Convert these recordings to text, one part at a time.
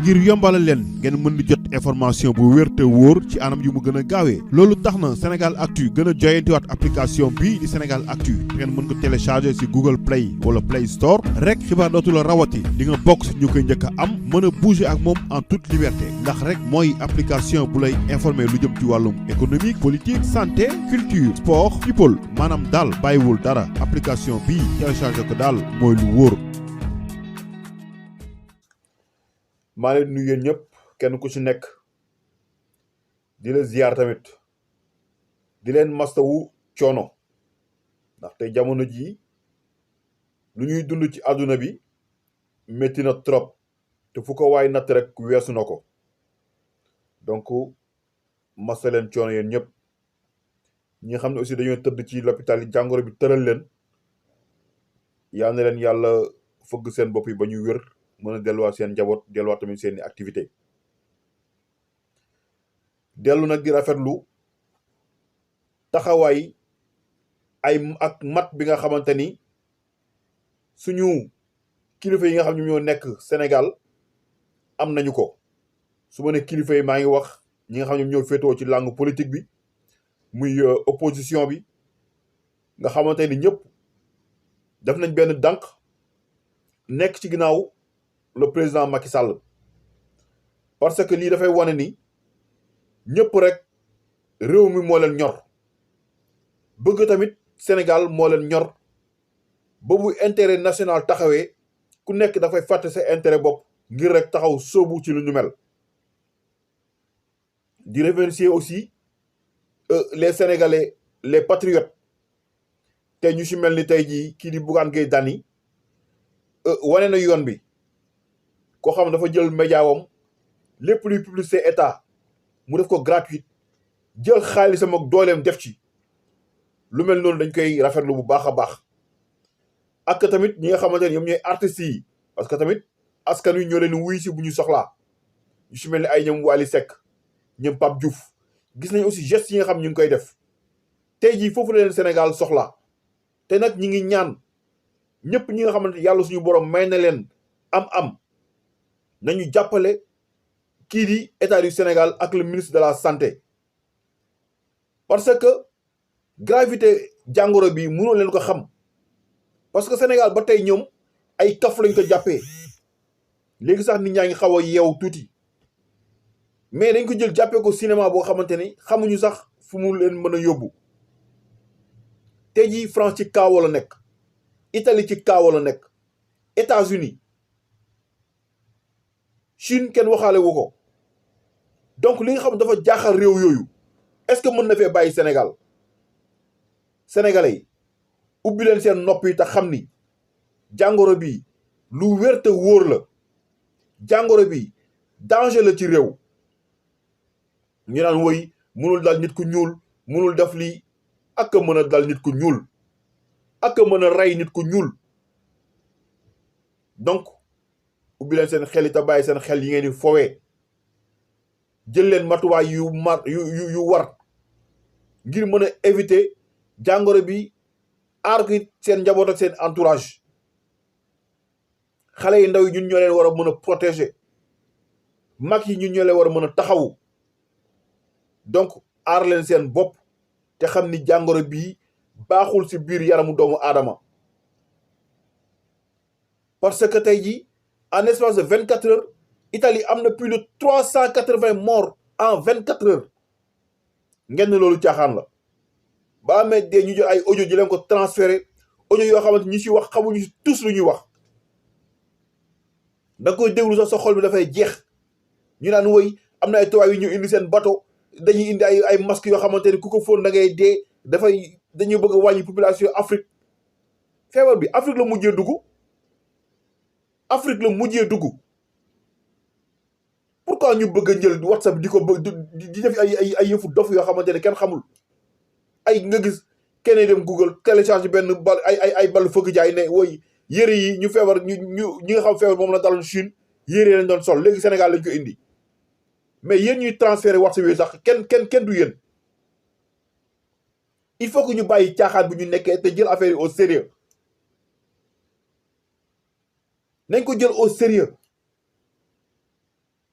ngir yombalal leen ngeen mën di jot information bu wér te wóor ci anam yu mu gën a gaawee loolu tax na Sénégal Actu gën a joyantiwaat application bii di Sénégal Actu ngeen mën ko télécharger ci Google Play wala Play Store rek xibaar dootu la rawati di nga bokk ci ñu koy njëkk a am mën a bouger ak moom en toute liberté ndax rek mooy application bu lay informer lu jëm ci wàllum économique politique santé culture sport people maanaam daal bàyyiwul dara application bii télécharger ko daal mooy lu wóor. maa leen nuyu yéen ñëpp kenn ku ci nekk di la ziyaar tamit di leen mastawu coono ndaxte jamono jii lu ñuy dund ci àdduna bi métti na trop te fu ko waay natt rek weesu na ko donc masta leen coono yéen ñëpp ñi nga xam ne aussi dañoo tëdd ci l'hôpital yi jàngoro bi tëral leen yal na leen yàlla fëgg seen bopp yi ba ñu wér mën a delluwaat seen njaboot delluwaat tamit seeni activité dellu nag di rafetlu taxawaay ay ak mat bi nga xamante ni suñu kilifa yi nga xam ne ñoo nekk Sénégal am nañu ko su ma ne kilifa yi maa ngi wax ñi nga xam ne ñoo féetoo ci langue politique bi muy opposition bi nga xamante ni ñëpp def nañ benn dànk nekk ci ginnaaw le président Macky Sall parce que lii dafay wane ni ñëpp rek réew mi moo leen ñor bëgg tamit Sénégal moo leen ñor ba bu intérêt national taxawee ku nekk dafay fàtte sa intérêt bopp ngir rek taxaw sóobu ci lu ñu mel di remercier aussi les Sénégalais les patriotes te ñu ci mel ni tey jii kii di Bougane Gueye Dany wane na yoon bi koo xam dafa jël média wam lépp luy publicité état mu def ko gratuite jël xaalisam ak dooleem def ci lu mel noonu dañ koy rafetlu bu baax a baax ak tamit ñi nga xamante ne ñoom ñooy artistes yi parce que tamit askan wi ñoo leen wuy si bu ñu soxlaa ñu si mel ni ay ñoom Wally Seck ñoom Pape Diouf gis nañ aussi gestes yi nga xam ñu ngi koy def tey jii foofu la leen Sénégal soxlaa te nag ñi ngi ñaan ñëpp ñi nga xamante yàlla suñu borom may na leen am nañu jàppale kii di état du Sénégal ak le ministre de la santé parce que gravité jàngoro bi mënoo leen ko xam parce que Sénégal ba tey ñoom ay kaf lañ ko jàppee léegi sax nit ñaa ngi xaw a yeew tuuti mais dañ ko jël jàppee ko cinéma boo xamante ni xamuñu sax fu mu leen mën a yóbbu tey jii France ci kaawa la nekk Italie ci kaawa la nekk États-Unis Chine kenn waxaale wu ko donc li nga xam dafa jaaxal réew yooyu est-ce que mën na fee bàyyi Sénégal sénégalais yi ubbi leen seen nopp yi te xam ni jàngoro bi lu wér te wóor la jàngoro bi danger la ci réew ñu naan woy mënul dal nit ku ñuul mënul def lii ak a mën a dal nit ku ñuul ak a mën a rey nit ku ñuul donc ubbi leen seen xel yi te bàyyi seen xel yi ngeen di fowee jël leen matuwaay yu war ngir mën a éviter jàngoro bi aar ki seen njaboot ak seen entourage xale yi ndaw yi ñun ñoo leen war a mën a protéger mag yi ñun ñoo leen war a mën a taxawu donc aar leen seen bopp te xam ni jàngoro bii baaxul ci biir yaramu doomu aadama parce que tey jii en espace de 24 heures Italie am na plus de 380 morts en 24 heures ngeen ne loolu caaxaan la ba amee dee ñu jël ay audio ji leen ko transféré audio yoo xamante ñi ci wax xamuñu ci tous lu ñuy wax da nga koy déglu sax sa xol bi dafay jeex ñu naan woy am na ay tubaab yu ñu indi seen bateau dañuy indi ay masques yoo xamante ni ku ko fóon da ngay dee dañuy bëgg a wàññi population Afrique feebar bi Afrique la mujjee dugg pourquoi ñu bëgg a jël WhatsApp di ko di def ay yëfu dof yoo xamante ne kenn xamul ay nga gis kenn dem Google télécharge benn bal ay bal fëgg jaay ne woy yére yi ñu feebar ñi nga xam feebar moom la daloon Chine yére lañ doon sol léegi Sénégal lañ ko indi mais yéen ñuy transféré WhatsApp yooyu sax kenn du yéen il faut que ñu bàyyi caaxaan bu ñu nekkee te jël affaire yi au sérieux nañ ko jël au sérieux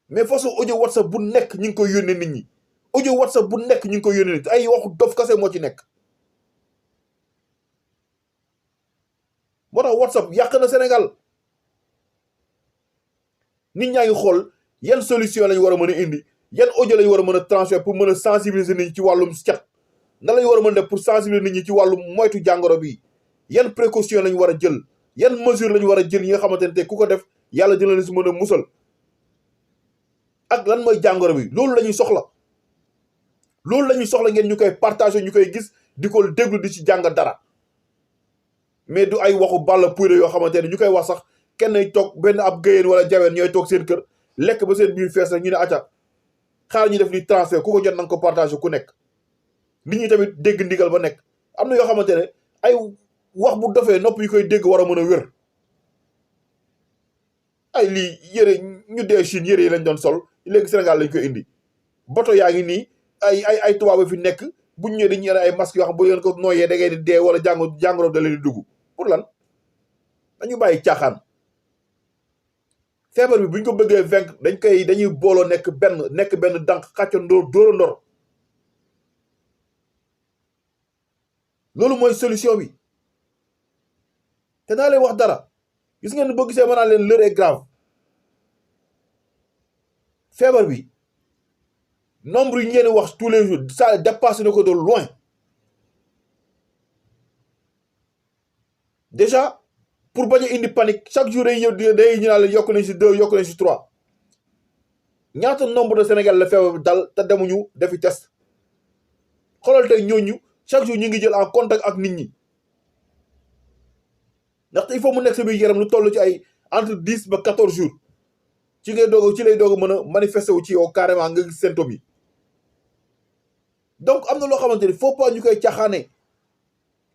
mais façon audio WhatsApp bu nekk ñu ngi koy yónnee nit ñi audio WhatsApp bu nekk ñu ngi koy yónnee nit ay waxu dof kase moo ci nekk. moo tax WhatsApp yàq na Sénégal nit ñaa ngi xool yan solution lañu war a mën a indi yan audio lañu war a mën a transfert pour mën a sensibiliser nit ñi ci wàllum cat na lañu war a mën a def pour sensibiliser nit ñi ci wàllum moytu jàngoro bi yan précaution lañu war a jël yan mesure lañu war a jël yi nga xamante ne tey ku ko def yàlla dina la si mën a musal ak lan mooy jàngoro bi loolu la ñuy soxla loolu la ñuy soxla ngeen ñu koy partager ñu koy gis di ko déglu di ci jàng dara mais du ay waxu balla puure yoo xamante ne ñu koy wax sax kenn toog benn ab géyeen wala jaween ñooy toog seen kër lekk ba seen biir fees rek ñu ne acca xaar ñu def li transfert ku ko jot nanga ko partager ku nekk nit ñi tamit dégg ndigal ba nekk am na yoo xamante ne ay wax bu dofee nopp yi koy dégg war a mën a wér ay lii yëre ñu dee Chine yëre yi lañ doon sol léegi Sénégal lañ koy indi bato yaa ngi nii ay tubaab fi nekk buñ ñëwee dañuy yore ay masques yoo xam bu ngeen ko nooyee da ngay di dee wala jàngoro da leen di dugg pour lan dañu bàyyi caaxaan feebar bi buñ ko bëggee vaincre dañuy booloo nekk benn dànk xàcco ndóor dóora ndor loolu mooy solution bi te naa leen wax dara gis ngeen boo gisee ma naan leen l'heure est grave feebar bi nombre yi ngeen wax tous les jours ça dépasse na ko de loin déjà pour bañ a indi panique chaque jour day ñu naan leen yokk nañ si 2 yokk nañ si 3 ñaata nombre de Sénégal la feebar bi dal te demuñu defi test xoolal tey ñooñu chaque jour ñu ngi jël en contact ak nit ñi ndaxte il faut mu nekk sa biir yaram lu toll ci ay entre 10 ba 14 jours ci lay doog a mën a manifester wu ci yow carrément nga gis symptômes yi donc am na loo xamante ni faut pas ñu koy caaxaane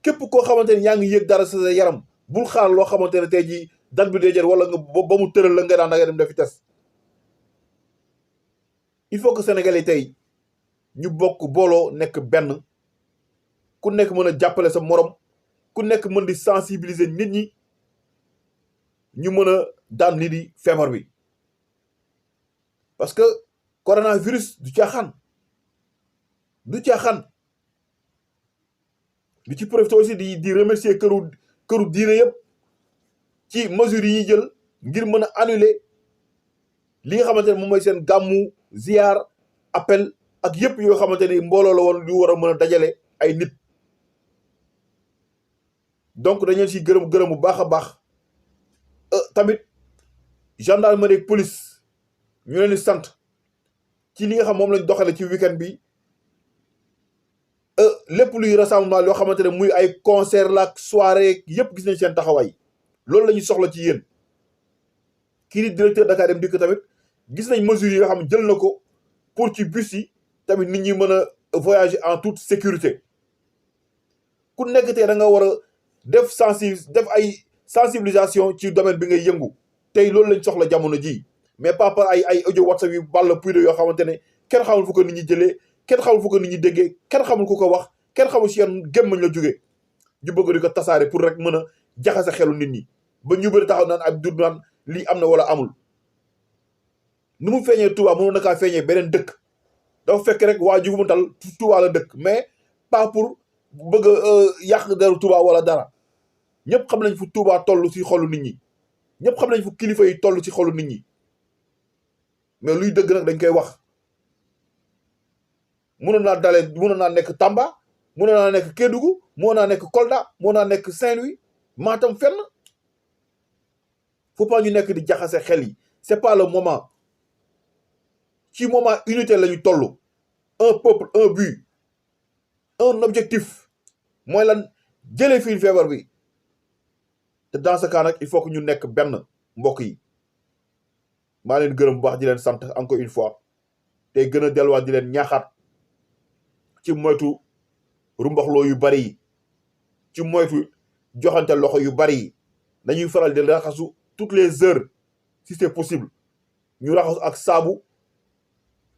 képp koo xamante ni yaa ngi yëg dara sa yaram bul xaar loo xamante ne tey jii date bi day jël wala nga ba mu tëral la nga daan da nga dem defi test il faut que Sénégalais tey ñu bokk booloo nekk benn ku nekk mën a jàppale sa morom ku nekk mën di sensibiliser nit ñi ñu mën a daan lii di feebar bi parce que coronavirus du caaxaan du ci profité aussi di remercier këru diine yëpp ci mesures yi ñuy jël ngir mën a annuler li nga xamante ne moom mooy seen gàmmu ziar appel ak yëpp yoo xamante ni mbooloo la woon lu war a mën a dajale ay nit donc dañu leen si gërëm bu baax a baax tamit gendarmerie ak police ñu leen di sant ci li nga xam moom lañ doxale ci week-end bi lépp luy rassemblement yoo xamante ne muy ay concert la soirée yëpp gis nañ seen taxawaay loolu la ñu soxla ci yéen kii di directeur Dakar Dem Dikk tamit gis nañ mesures yi nga xam jël na ko pour ci bus yi tamit nit ñi mën a voyager en toute sécurité ku nekk tey da nga war a def ay sensibilisation ci domaine bi ngay yëngu tey loolu lañ soxla jamono ji mais pas par ay audio WhatsApp yu ball puide yoo xamante ne kenn xamul fu ko nit ñi jëlee kenn xamul fu ko nit ñi déggee kenn xamul ku ko wax kenn xamul si yan gémmañ la jógee ñu bëgg di ko tasaare pour rek mën a jaxase xelu nit ñi ba ñu bëri taxaw naan ab dund naan lii am na wala amul nu mu feeñee Touba mënoon na kaa feeñee beneen dëkk dafa fekk rek waa ji mu dal Touba la dëkk mais pas pour bëgg a yàq deru Touba wala dara ñëpp xam nañ fu Touba toll si xolu nit ñi ñëpp xam nañ fu kilifa yi toll si xolu nit ñi mais luy dëgg nag dañ koy wax mënoon naa nekk Tamba mënoon naa nekk Kédougou mënoon naa nekk Kolda mënoon naa nekk Saint-Louis Matam fenn faut pas ñu nekk di jaxase xel yi c'est pas le moment ci moment unité la ñu toll un peuple un but un objectif mooy lan jëlee fii feebar bi te dans ce cas nag il faut que ñu nekk benn mbokk yi maa leen gërëm bu baax di leen sant encore une fois tey gën a delluwaat di leen ñaaxaat ci moytu rumbaxloo yu bari yi ci moytu joxante loxo yu bari yi dañuy faral di raxasu toutes les heures si c'est possible ñu raxasu ak saabu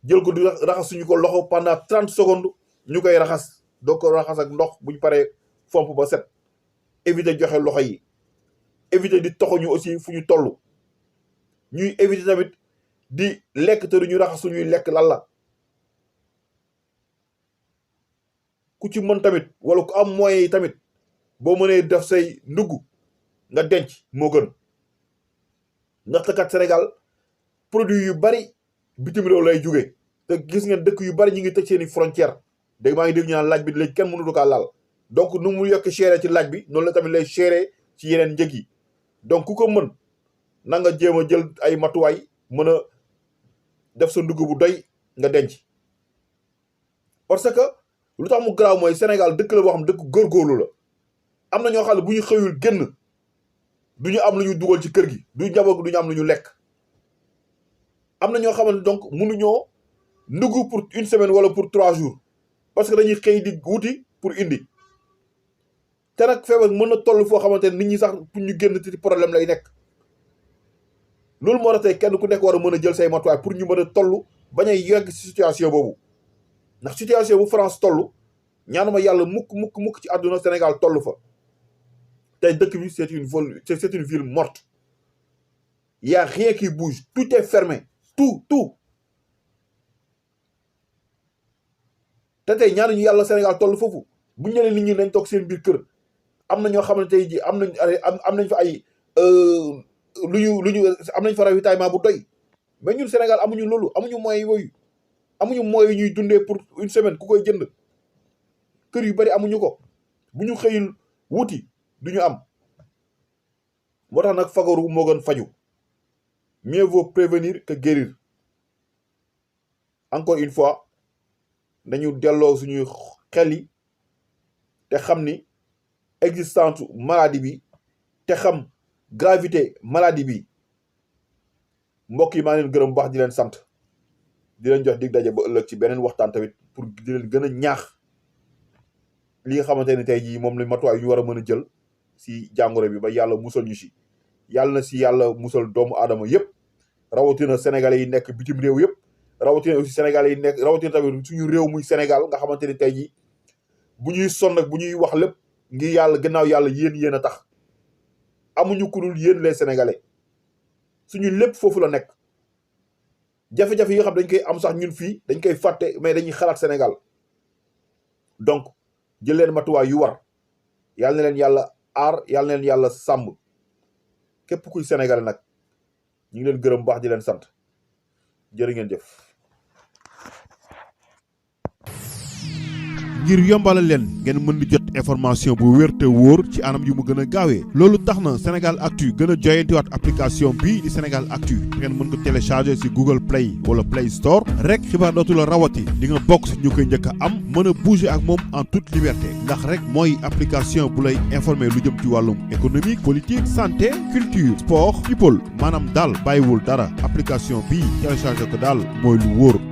jël ko di raxasuñu ko loxo pendant 30 secondes ñu koy raxas doo ko raxas ak ndox buñ paree fomp ba set éviter joxe loxo yi éviter di toxuñu aussi fu ñu toll ñuy éviter tamit di lekk te duñu raxas suñuy lekk lan la ku ci mën tamit wala ku am moyens yi tamit boo mënee def say ndugg nga denc moo gën ndaxte kat Sénégal produit yu bari bitim réew lay jóge te gis ngeen dëkk yu bari ñu ngi tëj seeni frontière dégg maa ngi dégg ñu naan laaj bi léegi kenn mënatu kaa laal donc nu mu yokk chéré ci laaj bi noonu la tamit lay chéré ci yeneen njëg yi donc ku ko mën na nga jéem a jël ay matuwaay mën a def sa ndugg bu doy nga denc parce que lu tax mu garaaw mooy Sénégal dëkk la boo xam dëkk góorgóorlu la am na ñoo xam ne bu ñu xëyul génn du ñu am lu ñu dugal ci kër gi du njaboot du ñu am lu ñu lekk am na ñoo xamante donc mënuñoo ndugg pour une semaine wala pour 3 jours parce que dañuy xëy di wuti pour indi te nag feebar mën na toll foo xamante ne nit ñi sax pour ñu génn ci problème lay nekk loolu moo tax tey kenn ku nekk war a mën a jël say matuwaay pour ñu mën a toll bañ a yegg ci situation boobu ndax situation bu France toll ñaanuma yàlla mukk ci àdduna Sénégal toll fa tey dëkk bi c'est une ville morte il y a rien qui bouge tout est fermé tout te tey ñaanuñu yàlla Sénégal toll foofu bu ñu nee nit ñi nañ toog seen biir kër am na ñoo xamante tey ji am nañ fa ay lu ñu am nañ fa ravitaillement bu doy mais ñun Sénégal amuñu loolu amuñu moyens yooyu amuñu moyens ñuy dundee pour une semaine ku koy jënd kër yu bari amuñu ko bu ñu xëyul wuti duñu am moo tax nag fagaru moo gën faju mieux vaut prévenir que guérir encore une fois nañu delloo suñuy xel yi te xam ni existence maladie bi te xam gravité maladie bi mbokk yi maa leen gërëm bu baax di leen sant di leen jox dig daje ba ëllëg ci beneen waxtaan tamit pour di leen gën a ñaax li nga xamante ne tey jii moom la matuwaay yu ñu war a mën a jël si jàngoro bi ba yàlla musal ñu si yàlla na si yàlla musal doomu aadama yëpp rawatina sénégalais yi nekk bitim réew yëpp rawatina aussi sénégalais yi nekk rawatina tamit suñu réew muy Sénégal nga xamante ni tey jii bu ñuy sonn ak bu ñuy wax lépp ngir yàlla gannaaw yàlla yéen a tax amuñu ku dul yéen les sénégalais suñu lépp foofu la nekk jafe-jafe yi nga xam dañ koy am sax ñun fii dañ koy fàtte mais dañuy xalaat Sénégal donc jël leen matuwaay yu war yàlla na leen yàlla aar yàlla na leen yàlla sàmm képp kuy sénégalais nag ñu ngi leen gërëm baax di leen sant jërë ngeen jëf. ngir yombalal leen ngeen mën di jot information bu wér te wóor ci anam yu mu gën a gaawee loolu tax na Sénégal Actu gën a joyantiwaat application bii di Sénégal Actu ngeen mën ko télécharger ci Google Play wala Play Store rek xibaar dootu la rawati di nga bokk ci ñu koy njëkk a am mën a bouger ak moom en toute liberté ndax rek mooy application bu lay informer lu jëm ci wàllum économique politique santé culture sport people maanaam daal bàyyiwul dara application bii télécharger ko daal mooy lu wóor.